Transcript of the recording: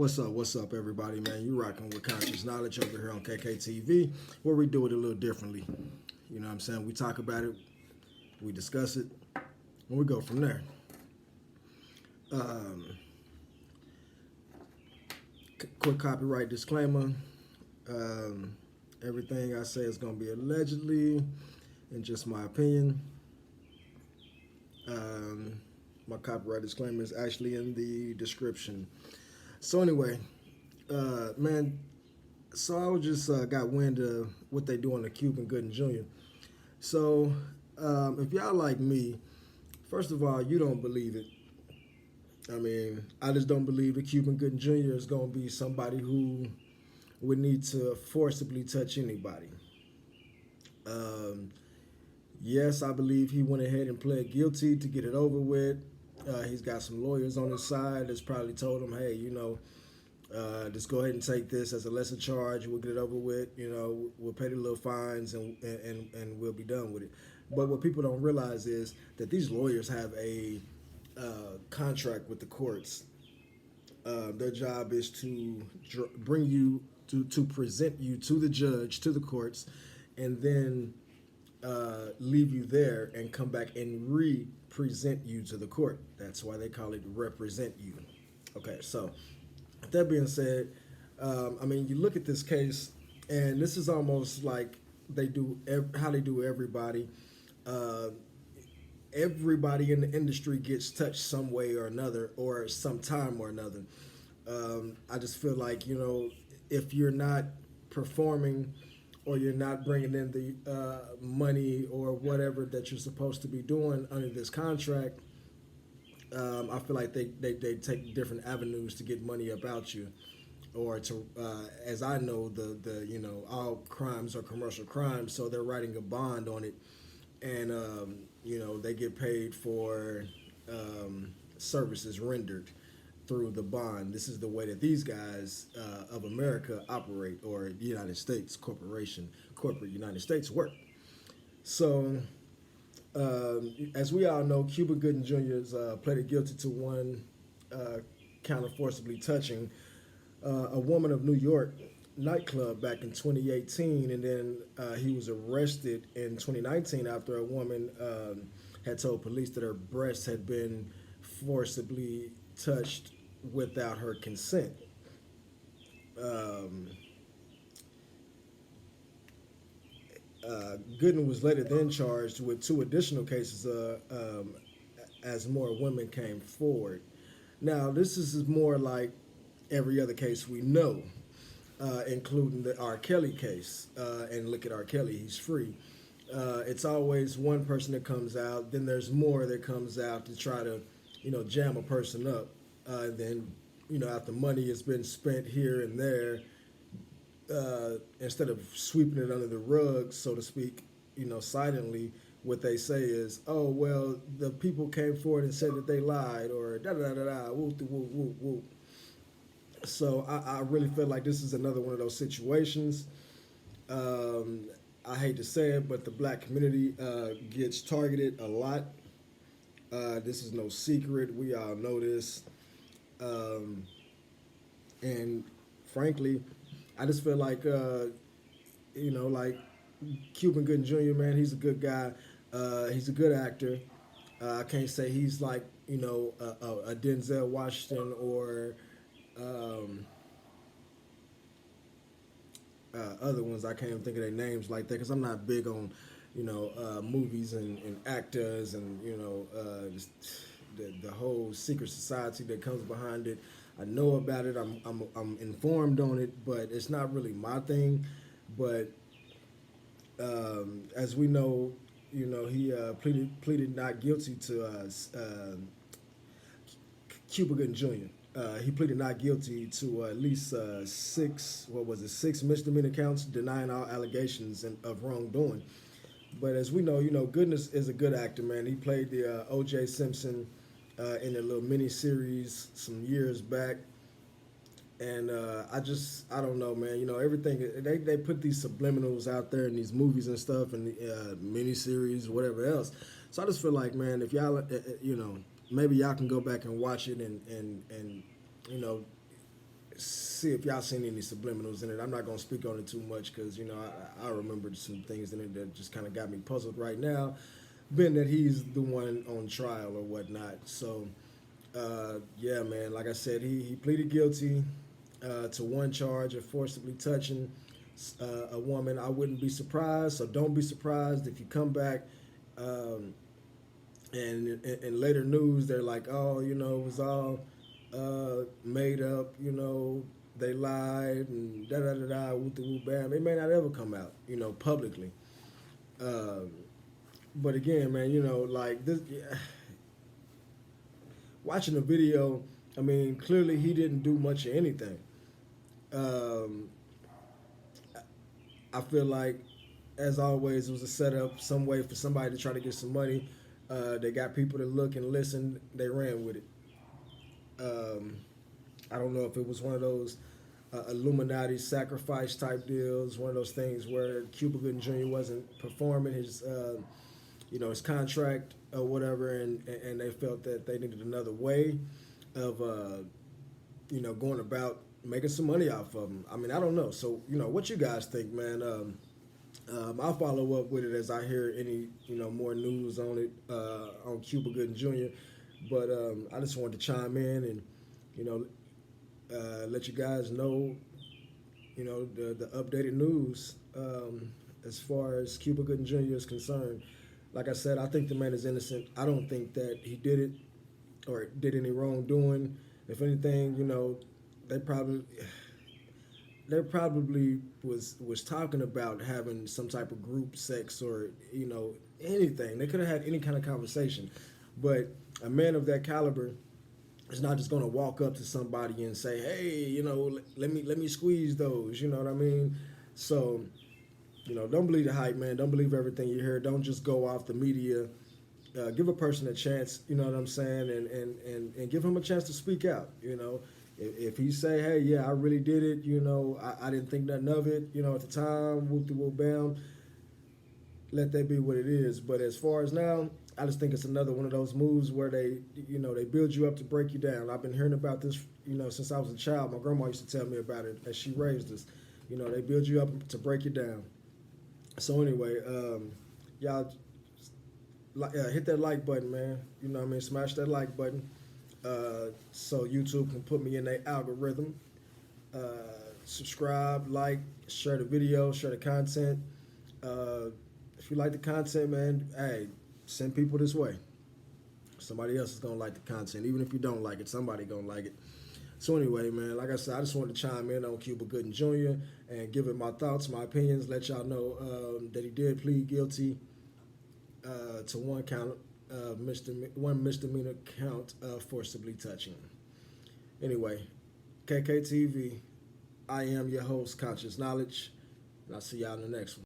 What's up, everybody, man? You rocking with Conscious Knowledge over here on KKTV, where we do it a little differently. You know what I'm saying? We talk about it, we discuss it, and we go from there. Um, Quick copyright disclaimer. Um, Everything I say is going to be allegedly and just my opinion. My copyright disclaimer is actually in the description. So anyway, man, so I was just got wind of what they do on the Cuban Gooding Jr. So if y'all like me, first of all, you don't believe it. I mean, I just don't believe the Cuban Gooding Jr. is going to be somebody who would need to forcibly touch anybody. Yes, I believe he went ahead and pled guilty to get it over with. He's got some lawyers on his side that's probably told him, hey, just go ahead and take this as a lesser charge. We'll get it over with. We'll pay the little fines and we'll be done with it. But what people don't realize is that these lawyers have a contract with the courts. Their job is to bring you to present you to the judge, to the courts, and then leave you there and come back and re-present you to the court. That's why they call it represent you. Okay, so with that being said, you look at this case, and this is almost like they do how they do everybody. Everybody in the industry gets touched some way or another, or sometime or another. I just feel like if you're not performing or you're not bringing in the money or whatever that you're supposed to be doing under this contract, I feel like they take different avenues to get money about you, or to, as I know, the all crimes are commercial crimes, so they're writing a bond on it, and they get paid for services rendered through the bond. This is the way that these guys of America operate, or the United States corporate United States work. So, as we all know, Cuba Gooding Jr. has pleaded guilty to one count of forcibly touching a woman of New York nightclub back in 2018, and then he was arrested in 2019 after a woman had told police that her breasts had been forcibly touched without her consent. Gooden was later then charged with two additional cases as more women came forward. Now, this is more like every other case we know, including the R. Kelly case. And look at R. Kelly, he's free. It's always one person that comes out, then there's more that comes out to try to, jam a person up. Then, after money has been spent here and there, instead of sweeping it under the rug, so to speak, silently, what they say is, oh, well, the people came forward and said that they lied, or da-da-da-da-da, whoop-de-whoop-whoop-whoop. So I really feel like this is another one of those situations. I hate to say it, but the black community gets targeted a lot. This is no secret. We all know this. And frankly, I just feel like, like Cuban Gooding Jr., man, he's a good guy. He's a good actor. I can't say he's like, a Denzel Washington or other ones. I can't even think of their names like that because I'm not big on, movies and actors and, just the whole secret society that comes behind it. I know about it. I'm informed on it, but it's not really my thing. But as we know, he pleaded not guilty to Cuba Gooding Jr. He pleaded not guilty to at least six misdemeanor counts, denying all allegations of wrongdoing. But as we know, Gooding is a good actor, man. He played the O.J. Simpson in a little mini series some years back. And I don't know, man. Everything they put these subliminals out there in these movies and stuff, and mini series, whatever else. So I just feel like, man, if y'all, maybe y'all can go back and watch it and see if y'all seen any subliminals in it. I'm not gonna speak on it too much because I remembered some things in it that just kind of got me puzzled right now, being that he's the one on trial or whatnot. So yeah, man. Like I said, he pleaded guilty to one charge of forcibly touching a woman. I wouldn't be surprised, so don't be surprised if you come back and in later news they're like, oh, it was all made up. They lied and da da da da, woo woo bam. It may not ever come out, publicly. But again, man, like this. Yeah, watching the video, I mean, clearly he didn't do much of anything. Um, I feel like, as always, it was a setup, some way for somebody to try to get some money. They got people to look and listen. They ran with it. Um, I don't know if it was one of those Illuminati sacrifice type deals, one of those things where Cuba Gooding Jr. wasn't performing his contract or whatever, and they felt that they needed another way of, going about making some money off of them. I mean, I don't know. So, what you guys think, man? I'll follow up with it as I hear any, more news on it, on Cuba Gooding Jr. But I just wanted to chime in and, let you guys know, the updated news as far as Cuba Gooding Jr. is concerned. Like I said, I think the man is innocent. I don't think that he did it or did any wrongdoing. If anything, they probably was talking about having some type of group sex or anything. They could have had any kind of conversation, but a man of that caliber is not just going to walk up to somebody and say, "Hey, let me squeeze those." You know what I mean? So, don't believe the hype, man. Don't believe everything you hear. Don't just go off the media. Give a person a chance. You know what I'm saying? And give him a chance to speak out. If he say, hey, yeah, I really did it, I didn't think nothing of it, at the time, whoop-de-whoop, bam, let that be what it is. But as far as now, I just think it's another one of those moves where they build you up to break you down. I've been hearing about this, since I was a child. My grandma used to tell me about it as she raised us. They build you up to break you down. So anyway, y'all hit that like button, man. Smash that like button. So YouTube can put me in their algorithm. Subscribe, like, share the video, share the content. If you like the content, man, hey, send people this way. Somebody else is gonna like the content. Even if you don't like it, somebody gonna like it. So anyway, man, like I said, I just wanted to chime in on Cuba Gooding Jr. and give it my thoughts, my opinions, let y'all know that he did plead guilty to one misdemeanor count of forcibly touching. Anyway, KKTV, I am your host, Conscious Knowledge, and I'll see y'all in the next one.